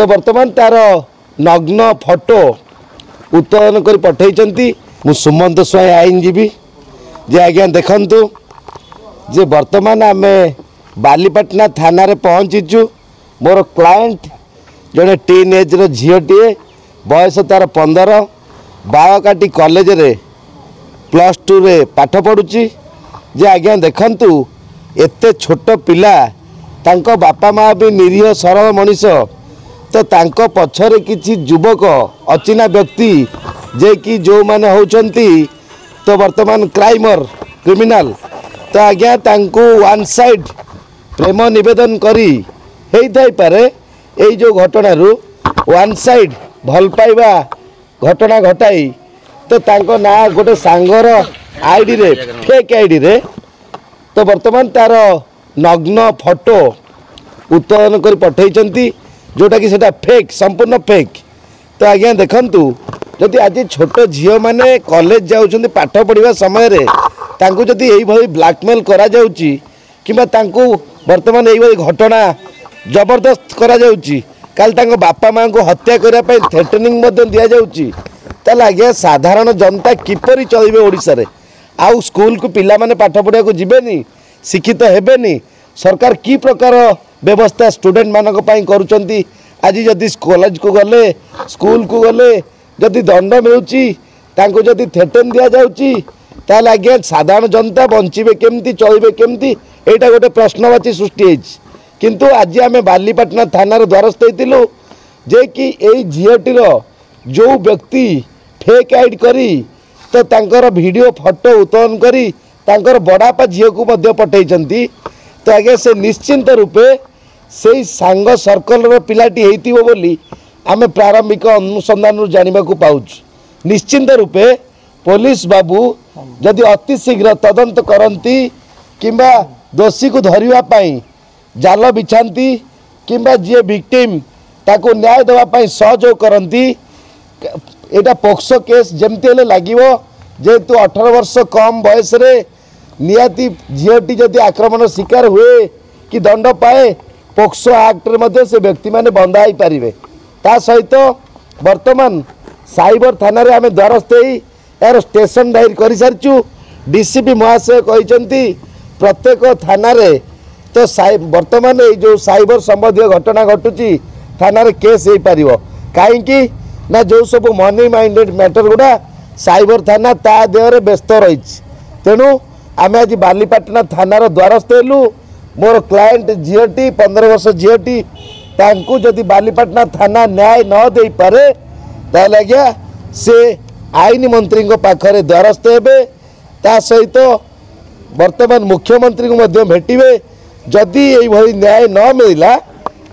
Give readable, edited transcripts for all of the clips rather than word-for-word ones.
तो वर्तमान तार नग्न फोटो उत्तोलन कर पठे मु सुमंत स्वाई आईनजीवी जे आज्ञा देखु जे वर्तमान आम बालीपाटना थाना रे पहुँचीचु। मोर क्लाएंट जड़े टीन एज झीटे बयस तार 15 बालकाटी कॉलेज रे +2 रे पाठ पढ़ुची। जे आज्ञा देखु एते छोट पिला तांको बापा माँ भी निरीह सरल मनीष तो तांको पछरे किछि युवक अचिना व्यक्ति जे कि जो माने होचंती तो वर्तमान क्राइमर क्रिमिनाल तो आज्ञा तांको वन साइड प्रेम निवेदन करी हेई थाई पारे एई जो घटना रु वन साइड भल पाइबा घटना घटाई तो तांको ना गोटे सांगर आईडी रे फेक आईडी रे तो वर्तमान तार नग्न फोटो उत्तोलन कर पठे जोटा कि सेटा फेक संपूर्ण फेक। तो आज्ञा देखंतु जदि आज छोट झील मैंने कॉलेज जाउछन्ति पाठ पढ़िबा समय रे तांको जदि एई भली ब्लैकमेल करा जाउची किबा तांको वर्तमान एई भली घटना जबरदस्त करा जाउची काल तांको बापा मां को हत्या करिया पई थ्रेटनिंग मध्य दिया जाउची ताले आज्ञा साधारण जनता किपरि चलिबे ओडिसा रे आउ स्कूल को पिला माने पाठ पढ़िया को जिबेनी शिक्षित हेबेनी सरकार की प्रकार व्यवस्था स्टूडेंट मानक पई करूचंती। आज जदि कॉलेज को गले स्कूल को गले जदि दंड मिलुची तांको जदि थ्रेटन दिया जाउची ताले आज्ञा साधारण जनता बंचिबे केमती चलिबे केमती एटा गोटे प्रश्नवाची सृष्टि होइछ। किंतु आज आमे बालीपाटना थाना रे द्वारस्थ होइतिलु जे कि एई झीटीर जो व्यक्ति फेक आईडी करी तो तांकर वीडियो फोटो उत्तोलन करी तांकर बड़ापा झील को मध्य पठेइचंती तो आगे से निश्चिंत रूपे से सांग सर्कल रो पिलाटी हेतिबो बोली आमे प्रारंभिक अनुसंधान जानिबा को पाउछ। निश्चिंत रूपे पुलिस बाबू जदि अति शीघ्र तदंत करती किंबा दोषी को धरिबा पई जाल बिछाती किंबा जे विक्टिम ताको न्याय देबा पई सहयोग करती एटा पोक्सो केस जमती हेले लागिवो जेतु 18 वर्ष कम बयस रे नियाती झीटी जदि आक्रमण शिकार हुए कि दंड पाए पोक्सो एक्ट रे मध्य से व्यक्ति माने बंधा ही पारिबे। ता सहित वर्तमान साइबर थाना रे आमे द्वारस्थ होई यार स्टेशन दायर करि सारचु। डीसीपी महाशय कहिसंती प्रत्येक थाना रे तो वर्तमान ए जो साइबर संबंधी घटना घटुची थाना रे केस हे पारिबो काहे कि ना जो सब मनी माइंडेड मैटर गुडा साइबर थाना ता देहरे व्यस्त रही तेणु आम आज बालीपाटना थानार द्वारस्थ हेलु। मोर क्लाएंट झीटी 15 वर्ष झीटी तांकु जदि बालीपाटना थाना न्याय न दे पारे ताले आज्ञा से आईन मंत्री पाखरे द्वारस्थ हेबे ता सहित वर्तमान मुख्यमंत्री को मध्य भेटिबे जदि एई भली न्याय न मिला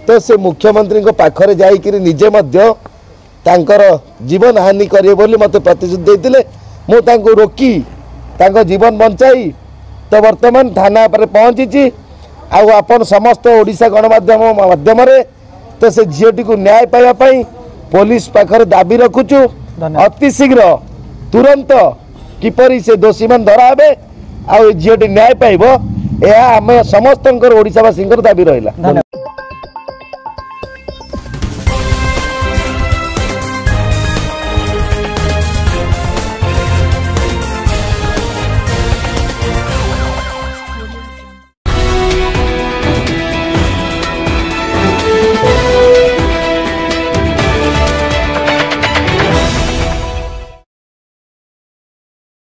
तो से मुख्यमंत्री पाखरे जाइकिरी निजे मध्य तांकर जीवन हानि करिए बोली मते प्रतिश्रुति देइतिले मु तांको रोकी तांको जीवन बंचाई तो वर्तमान थाना पर पहुंची आउ अपन समस्त ओडिशा गणमाध्यम माध्यम रे तो से झीटी को न्याय पाइबा पई पुलिस पाखरे दाबी रखुचु अति शीघ्र तुरंत किपरि से दोषी मान धरा हेबे आउ झीटी न्याय पाइबो या आमे समस्तंकर ओडिशावासींकर दाबी रहिला।